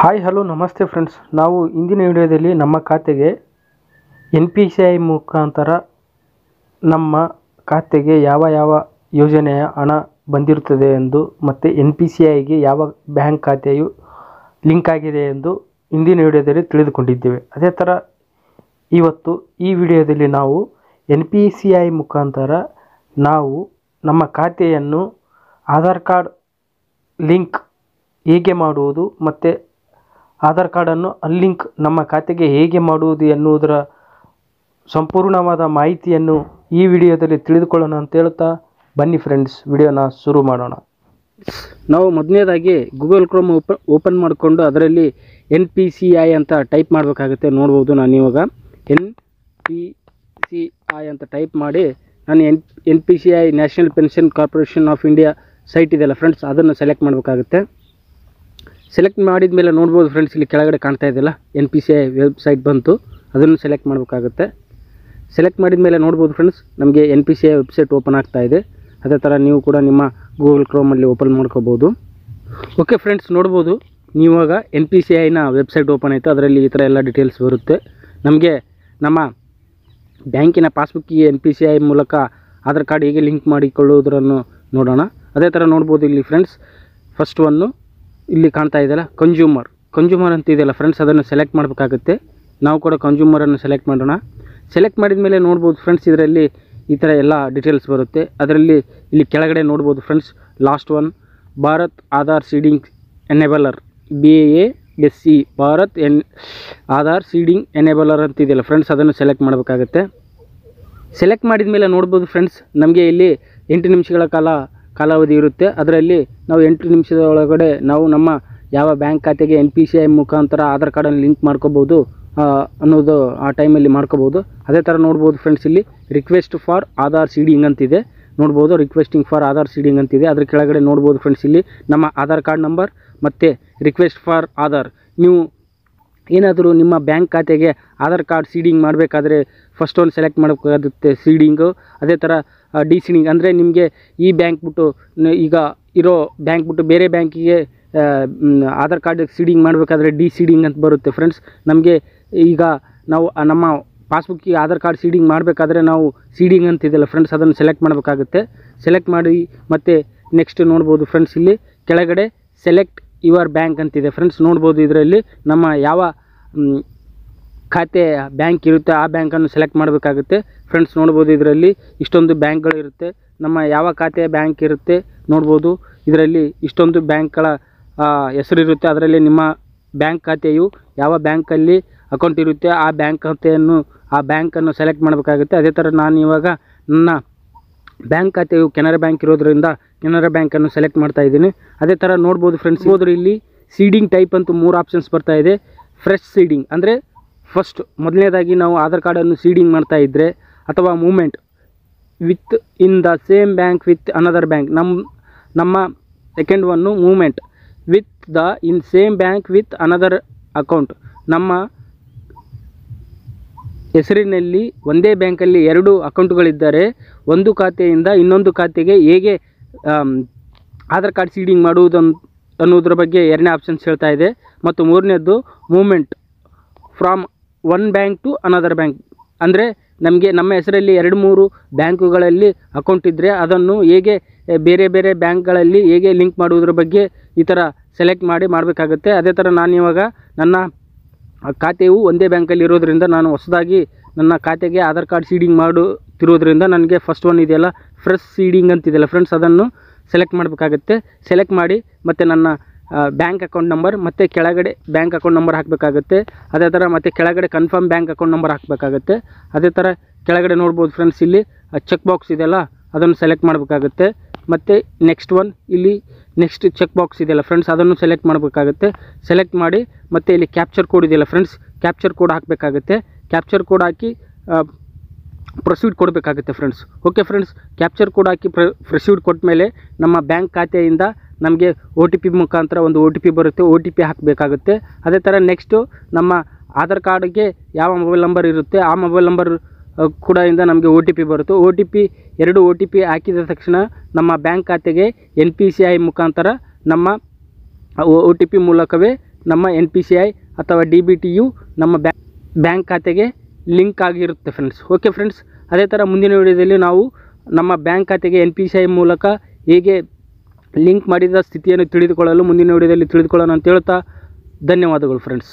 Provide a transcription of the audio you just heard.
Hi hello ನಮಸ್ತೆ friends. ನಾವು ಇಂದಿನ ವಿಡಿಯೋದಲ್ಲಿ ನಮ್ಮ ಖಾತೆಗೆ NPCI ಮುಖಾಂತರ ನಮ್ಮ ಖಾತೆಗೆ ಯಾವ ಯೋಜನೆಯ ಹಣ ಬಂದಿರುತ್ತದೆ ಎಂದು ಮತ್ತು NPCIಗೆ ಯಾವ ಬ್ಯಾಂಕ್ ಖಾತೆಯು ಲಿಂಕ್ ಆಗಿದೆ ಎಂದು ಇಂದಿನ ವಿಡಿಯೋದಲ್ಲಿ ತಿಳಿದುಕೊಂಡಿದ್ದೇವೆ. ಅದೇ ಥರ ಇವತ್ತು ಈ ವಿಡಿಯೋದಲ್ಲಿ ನಾವು NPCI ಮುಖಾಂತರ ನಾವು ನಮ್ಮ ಖಾತೆಯನ್ನು ಆಧಾರ್ ಕಾರ್ಡ್ ಲಿಂಕ್ ಹೇಗೆ ಮಾಡುವುದು ಮತ್ತು ಆಧಾರ್ ಕಾರ್ಡನ್ನು ಅನ್ಲಿಂಕ್ ನಮ್ಮ ಖಾತೆಗೆ ಹೇಗೆ ಮಾಡುವುದು ಎನ್ನುವುದರ ಸಂಪೂರ್ಣವಾದ ಮಾಹಿತಿಯನ್ನು ಈ ವಿಡಿಯೋದಲ್ಲಿ ತಿಳಿದುಕೊಳ್ಳೋಣ ಅಂತ ಹೇಳ್ತಾ ಬನ್ನಿ ಫ್ರೆಂಡ್ಸ್, ವಿಡಿಯೋನ ಶುರು ಮಾಡೋಣ. ನಾವು ಮೊದಲನೇದಾಗಿ ಗೂಗಲ್ ಕ್ರೋಮ್ ಓಪನ್ ಮಾಡಿಕೊಂಡು ಅದರಲ್ಲಿ NPCI ಅಂತ ಟೈಪ್ ಮಾಡಬೇಕಾಗುತ್ತೆ. ನೋಡ್ಬೋದು, ನಾನು ಇವಾಗ NPCI ಅಂತ ಟೈಪ್ ಮಾಡಿ ನಾನು NPCI national pension corporation of India site ಇದೆಯಲ್ಲ ಫ್ರೆಂಡ್ಸ್, ಅದನ್ನು ಸೆಲೆಕ್ಟ್ ಮಾಡಬೇಕಾಗುತ್ತೆ. ಸೆಲೆಕ್ಟ್ ಮಾಡಿದ ಮೇಲೆ ನೋಡ್ಬೋದು ಫ್ರೆಂಡ್ಸ್, ಇಲ್ಲಿ ಕೆಳಗಡೆ ಕಾಣ್ತಾ ಇದೆಯಲ್ಲ NPCI ವೆಬ್ಸೈಟ್ ಬಂತು, ಅದನ್ನು ಸೆಲೆಕ್ಟ್ ಮಾಡಬೇಕಾಗುತ್ತೆ. ಸೆಲೆಕ್ಟ್ ಮಾಡಿದ ಮೇಲೆ ನೋಡ್ಬೋದು ಫ್ರೆಂಡ್ಸ್, ನಮಗೆ NPCI ವೆಬ್ಸೈಟ್ ಓಪನ್ ಆಗ್ತಾ ಇದೆ. ಅದೇ ಥರ ನೀವು ಕೂಡ ನಿಮ್ಮ ಗೂಗಲ್ ಕ್ರೋಮಲ್ಲಿ ಓಪನ್ ಮಾಡ್ಕೋಬೋದು. ಓಕೆ ಫ್ರೆಂಡ್ಸ್, ನೋಡ್ಬೋದು ನೀವಾಗ NPCIನ ವೆಬ್ಸೈಟ್ ಓಪನ್ ಆಯಿತು. ಅದರಲ್ಲಿ ಈ ಥರ ಎಲ್ಲ ಡೀಟೇಲ್ಸ್ ಬರುತ್ತೆ. ನಮಗೆ ನಮ್ಮ ಬ್ಯಾಂಕಿನ ಪಾಸ್ಬುಕ್ಕಿಗೆ NPCI ಮೂಲಕ ಆಧಾರ್ ಕಾರ್ಡ್ ಹೇಗೆ ಲಿಂಕ್ ಮಾಡಿಕೊಳ್ಳುವುದನ್ನು ನೋಡೋಣ. ಅದೇ ಥರ ನೋಡ್ಬೋದು ಇಲ್ಲಿ ಫ್ರೆಂಡ್ಸ್, ಫಸ್ಟ್ ಒನ್ನು ಇಲ್ಲಿ ಕಾಣ್ತಾ ಇದೆಯಲ್ಲ ಕನ್ಸ್ಯೂಮರ್ ಅಂತ ಇದೆಯಲ್ಲ ಫ್ರೆಂಡ್ಸ್, ಅದನ್ನು ಸೆಲೆಕ್ಟ್ ಮಾಡಬೇಕಾಗುತ್ತೆ. ನಾವು ಕೂಡ ಕನ್ಸ್ಯೂಮರನ್ನು ಸೆಲೆಕ್ಟ್ ಮಾಡೋಣ. ಸೆಲೆಕ್ಟ್ ಮಾಡಿದ ಮೇಲೆ ನೋಡ್ಬೋದು ಫ್ರೆಂಡ್ಸ್, ಇದರಲ್ಲಿ ಈ ಥರ ಎಲ್ಲ ಡೀಟೇಲ್ಸ್ ಬರುತ್ತೆ. ಅದರಲ್ಲಿ ಇಲ್ಲಿ ಕೆಳಗಡೆ ನೋಡ್ಬೋದು friends, last one Bharat Aadhaar seeding enabler BASE Bharat Aadhaar seeding enabler ಅಂತ ಇದೆಯಲ್ಲ ಫ್ರೆಂಡ್ಸ್, ಅದನ್ನು ಸೆಲೆಕ್ಟ್ ಮಾಡಬೇಕಾಗುತ್ತೆ. ಸೆಲೆಕ್ಟ್ ಮಾಡಿದ ಮೇಲೆ ನೋಡ್ಬೋದು ಫ್ರೆಂಡ್ಸ್, ನಮಗೆ ಇಲ್ಲಿ 8 ನಿಮಿಷಗಳ ಕಾಲಾವಧಿ ಇರುತ್ತೆ. ಅದರಲ್ಲಿ ನಾವು 8 ನಿಮಿಷದ ಒಳಗಡೆ ನಾವು ನಮ್ಮ ಯಾವ ಬ್ಯಾಂಕ್ ಖಾತೆಗೆ NPCI ಮುಖಾಂತರ ಆಧಾರ್ ಕಾರ್ಡನ್ನು ಲಿಂಕ್ ಮಾಡ್ಕೋಬೋದು ಅನ್ನೋದು ಆ ಟೈಮಲ್ಲಿ ಮಾಡ್ಕೋಬೋದು. ಅದೇ ಥರ ನೋಡ್ಬೋದು ಫ್ರೆಂಡ್ಸ್, ಇಲ್ಲಿ ರಿಕ್ವೆಸ್ಟ್ ಫಾರ್ ಆಧಾರ್ ಸೀಡಿಂಗ್ ಅಂತಿದೆ. ನೋಡ್ಬೋದು ರಿಕ್ವೆಸ್ಟಿಂಗ್ ಫಾರ್ ಆಧಾರ್ ಸೀಡಿಂಗ್ ಅಂತಿದೆ. ಅದ್ರ ಕೆಳಗಡೆ ನೋಡ್ಬೋದು ಫ್ರೆಂಡ್ಸ್, ಇಲ್ಲಿ ನಮ್ಮ ಆಧಾರ್ ಕಾರ್ಡ್ ನಂಬರ್ ಮತ್ತು ರಿಕ್ವೆಸ್ಟ್ ಫಾರ್ ಆಧಾರ್. ನೀವು ಏನಾದರೂ ನಿಮ್ಮ ಬ್ಯಾಂಕ್ ಖಾತೆಗೆ ಆಧಾರ್ ಕಾರ್ಡ್ ಸೀಡಿಂಗ್ ಮಾಡಬೇಕಾದ್ರೆ ಫಸ್ಟ್ ಒಂದು ಸೆಲೆಕ್ಟ್ ಮಾಡಬೇಕಾಗುತ್ತೆ ಸೀಡಿಂಗು. ಅದೇ ಥರ ಡಿಸೀಡಿಂಗ್ ಅಂದರೆ ನಿಮಗೆ ಈ ಬ್ಯಾಂಕ್ ಬಿಟ್ಟು ಈಗ ಇರೋ ಬ್ಯಾಂಕ್ ಬಿಟ್ಟು ಬೇರೆ ಬ್ಯಾಂಕಿಗೆ ಆಧಾರ್ ಕಾರ್ಡ್ ಸೀಡಿಂಗ್ ಮಾಡಬೇಕಾದ್ರೆ ಡಿಸೀಡಿಂಗ್ ಅಂತ ಬರುತ್ತೆ ಫ್ರೆಂಡ್ಸ್. ನಮಗೆ ಈಗ ನಾವು ನಮ್ಮ ಪಾಸ್ಬುಕ್ಕಿಗೆ ಆಧಾರ್ ಕಾರ್ಡ್ ಸೀಡಿಂಗ್ ಮಾಡಬೇಕಾದ್ರೆ ನಾವು ಸೀಡಿಂಗ್ ಅಂತಿದೆಯಲ್ಲ ಫ್ರೆಂಡ್ಸ್, ಅದನ್ನು ಸೆಲೆಕ್ಟ್ ಮಾಡಬೇಕಾಗುತ್ತೆ. ಸೆಲೆಕ್ಟ್ ಮಾಡಿ ಮತ್ತು ನೆಕ್ಸ್ಟ್ ನೋಡ್ಬೋದು ಫ್ರೆಂಡ್ಸ್, ಇಲ್ಲಿ ಕೆಳಗಡೆ ಸೆಲೆಕ್ಟ್ ಯುವರ್ ಬ್ಯಾಂಕ್ ಅಂತಿದೆ ಫ್ರೆಂಡ್ಸ್. ನೋಡ್ಬೋದು ಇದರಲ್ಲಿ ನಮ್ಮ ಯಾವ ಖಾತೆ ಬ್ಯಾಂಕ್ ಇರುತ್ತೆ ಆ ಬ್ಯಾಂಕನ್ನು ಸೆಲೆಕ್ಟ್ ಮಾಡಬೇಕಾಗುತ್ತೆ ಫ್ರೆಂಡ್ಸ್. ನೋಡ್ಬೋದು ಇದರಲ್ಲಿ ಇಷ್ಟೊಂದು ಬ್ಯಾಂಕ್ಗಳು ಇರುತ್ತೆ. ನಮ್ಮ ಯಾವ ಖಾತೆಯ ಬ್ಯಾಂಕ್ ಇರುತ್ತೆ ನೋಡ್ಬೋದು, ಇದರಲ್ಲಿ ಇಷ್ಟೊಂದು ಬ್ಯಾಂಕ್ಗಳ ಹೆಸರಿರುತ್ತೆ. ಅದರಲ್ಲಿ ನಿಮ್ಮ ಬ್ಯಾಂಕ್ ಖಾತೆಯು ಯಾವ ಬ್ಯಾಂಕಲ್ಲಿ ಅಕೌಂಟ್ ಇರುತ್ತೆ ಆ ಬ್ಯಾಂಕನ್ನು ಸೆಲೆಕ್ಟ್ ಮಾಡಬೇಕಾಗುತ್ತೆ. ಅದೇ ಥರ ನಾನು ಇವಾಗ ನನ್ನ ಬ್ಯಾಂಕ್ ಖಾತೆಯು ಕೆನರಾ ಬ್ಯಾಂಕ್ ಇರೋದ್ರಿಂದ ಕೆನರಾ ಬ್ಯಾಂಕನ್ನು ಸೆಲೆಕ್ಟ್ ಮಾಡ್ತಾ ಇದ್ದೀನಿ. ಅದೇ ಥರ ನೋಡ್ಬೋದು ಫ್ರೆಂಡ್ಸ್, ಹೋದ್ರೆ ಇಲ್ಲಿ ಸೀಡಿಂಗ್ ಟೈಪ್ ಅಂತೂ 3 ಆಪ್ಷನ್ಸ್ ಬರ್ತಾ ಇದೆ. ಫ್ರೆಶ್ ಸೀಡಿಂಗ್ ಅಂದರೆ ಫಸ್ಟ್ ಮೊದಲನೇದಾಗಿ ನಾವು ಆಧಾರ್ ಕಾರ್ಡನ್ನು ಸೀಡಿಂಗ್ ಮಾಡ್ತಾ ಇದ್ದರೆ, ಅಥವಾ movement with in the same bank with another bank. ನಮ್ಮ second one movement with the in same bank with another account. ನಮ್ಮ ಹೆಸರಿನಲ್ಲಿ ಒಂದೇ ಬ್ಯಾಂಕಲ್ಲಿ 2 ಅಕೌಂಟ್ಗಳಿದ್ದರೆ ಒಂದು ಖಾತೆಯಿಂದ ಇನ್ನೊಂದು ಖಾತೆಗೆ ಹೇಗೆ ಆಧಾರ್ ಕಾರ್ಡ್ ಸೀಡಿಂಗ್ ಮಾಡುವುದು ಅನ್ನೋದ್ರ ಬಗ್ಗೆ 2ನೇ ಆಪ್ಷನ್ಸ್ ಹೇಳ್ತಾ ಇದೆ. ಮತ್ತು 3ನೇದ್ದು movement from one bank to another bank. ಅಂದರೆ ನಮಗೆ ನಮ್ಮ ಹೆಸರಲ್ಲಿ 2-3 ಬ್ಯಾಂಕುಗಳಲ್ಲಿ ಅಕೌಂಟ್ ಇದ್ದರೆ ಅದನ್ನು ಹೇಗೆ ಬೇರೆ ಬೇರೆ ಬ್ಯಾಂಕ್ಗಳಲ್ಲಿ ಹೇಗೆ ಲಿಂಕ್ ಮಾಡುವುದ್ರ ಬಗ್ಗೆ ಈ ಥರ ಸೆಲೆಕ್ಟ್ ಮಾಡಬೇಕಾಗುತ್ತೆ. ಅದೇ ಥರ ನಾನು ಇವಾಗ ನನ್ನ ಖಾತೆಯು ಒಂದೇ ಬ್ಯಾಂಕಲ್ಲಿ ಇರೋದ್ರಿಂದ ನಾನು ಹೊಸದಾಗಿ ನನ್ನ ಖಾತೆಗೆ ಆಧಾರ್ ಕಾರ್ಡ್ ಸೀಡಿಂಗ್ ಮಾಡುತ್ತಿರೋದ್ರಿಂದ ನನಗೆ ಫಸ್ಟ್ ಒನ್ ಇದೆಯಲ್ಲ ಫ್ರೆಶ್ ಸೀಡಿಂಗ್ ಅಂತಿದೆಯಲ್ಲ ಫ್ರೆಂಡ್ಸ್, ಅದನ್ನು ಸೆಲೆಕ್ಟ್ ಮಾಡಬೇಕಾಗುತ್ತೆ. ಸೆಲೆಕ್ಟ್ ಮಾಡಿ ಮತ್ತು ನನ್ನ ಬ್ಯಾಂಕ್ ಅಕೌಂಟ್ ನಂಬರ್ ಮತ್ತು ಕೆಳಗಡೆ ಬ್ಯಾಂಕ್ ಅಕೌಂಟ್ ನಂಬರ್ ಹಾಕಬೇಕಾಗುತ್ತೆ. ಅದೇ ಥರ ಮತ್ತು ಕೆಳಗಡೆ ಕನ್ಫರ್ಮ್ ಬ್ಯಾಂಕ್ ಅಕೌಂಟ್ ನಂಬರ್ ಹಾಕಬೇಕಾಗುತ್ತೆ. ಅದೇ ಥರ ಕೆಳಗಡೆ ನೋಡ್ಬೋದು ಫ್ರೆಂಡ್ಸ್, ಇಲ್ಲಿ ಚೆಕ್ ಬಾಕ್ಸ್ ಇದೆಯಲ್ಲ ಅದನ್ನು ಸೆಲೆಕ್ಟ್ ಮಾಡಬೇಕಾಗುತ್ತೆ. ಮತ್ತು ನೆಕ್ಸ್ಟ್ ಒನ್ ಇಲ್ಲಿ ನೆಕ್ಸ್ಟ್ ಚೆಕ್ ಬಾಕ್ಸ್ ಇದೆಯಲ್ಲ ಫ್ರೆಂಡ್ಸ್, ಅದನ್ನು ಸೆಲೆಕ್ಟ್ ಮಾಡಬೇಕಾಗುತ್ತೆ. ಸೆಲೆಕ್ಟ್ ಮಾಡಿ ಮತ್ತು ಇಲ್ಲಿ ಕ್ಯಾಪ್ಚರ್ ಕೋಡ್ ಇದೆಯಲ್ಲ ಫ್ರೆಂಡ್ಸ್, ಕ್ಯಾಪ್ಚರ್ ಕೋಡ್ ಹಾಕಬೇಕಾಗುತ್ತೆ. ಕ್ಯಾಪ್ಚರ್ ಕೋಡ್ ಹಾಕಿ ಪ್ರೊಸೀಡ್ ಕೊಡಬೇಕಾಗುತ್ತೆ friends. Okay friends, capture code ಹಾಕಿ ಪ್ರೊಸೀಡ್ ಕೊಟ್ಟ ಮೇಲೆ ನಮ್ಮ ಬ್ಯಾಂಕ್ ಖಾತೆಯಿಂದ ನಮಗೆ OTP ಮುಖಾಂತರ ಒಂದು OTP ಬರುತ್ತೆ, OTP ಹಾಕಬೇಕಾಗುತ್ತೆ. ಅದೇ ಥರ ನೆಕ್ಸ್ಟು ನಮ್ಮ ಆಧಾರ್ ಕಾರ್ಡ್ಗೆ ಯಾವ ಮೊಬೈಲ್ ನಂಬರ್ ಇರುತ್ತೆ ಆ ಮೊಬೈಲ್ ನಂಬರ್ ಕೂಡ ಇಂದ ನಮಗೆ OTP ಬರುತ್ತೆ. ಎರಡು OTP ಹಾಕಿದ ತಕ್ಷಣ ನಮ್ಮ ಬ್ಯಾಂಕ್ ಖಾತೆಗೆ NPCI ಮುಖಾಂತರ ನಮ್ಮ OTP ಮೂಲಕವೇ ನಮ್ಮ NPCI ಅಥವಾ DBTಯು ನಮ್ಮ ಬ್ಯಾಂಕ್ ಖಾತೆಗೆ ಲಿಂಕ್ ಆಗಿರುತ್ತೆ ಫ್ರೆಂಡ್ಸ್. ಓಕೆ ಫ್ರೆಂಡ್ಸ್, ಅದೇ ಥರ ಮುಂದಿನ ವಿಡಿಯೋದಲ್ಲಿ ನಾವು ನಮ್ಮ ಬ್ಯಾಂಕ್ ಖಾತೆಗೆ NPCI ಮೂಲಕ ಹೇಗೆ ಲಿಂಕ್ ಮಾಡಿದ ಸ್ಥಿತಿಯನ್ನು ತಿಳಿದುಕೊಳ್ಳಲು ಮುಂದಿನ ವಿಡಿಯೋದಲ್ಲಿ ತಿಳಿದುಕೊಳ್ಳೋಣ ಅಂತ ಹೇಳ್ತಾ ಧನ್ಯವಾದಗಳು ಫ್ರೆಂಡ್ಸ್.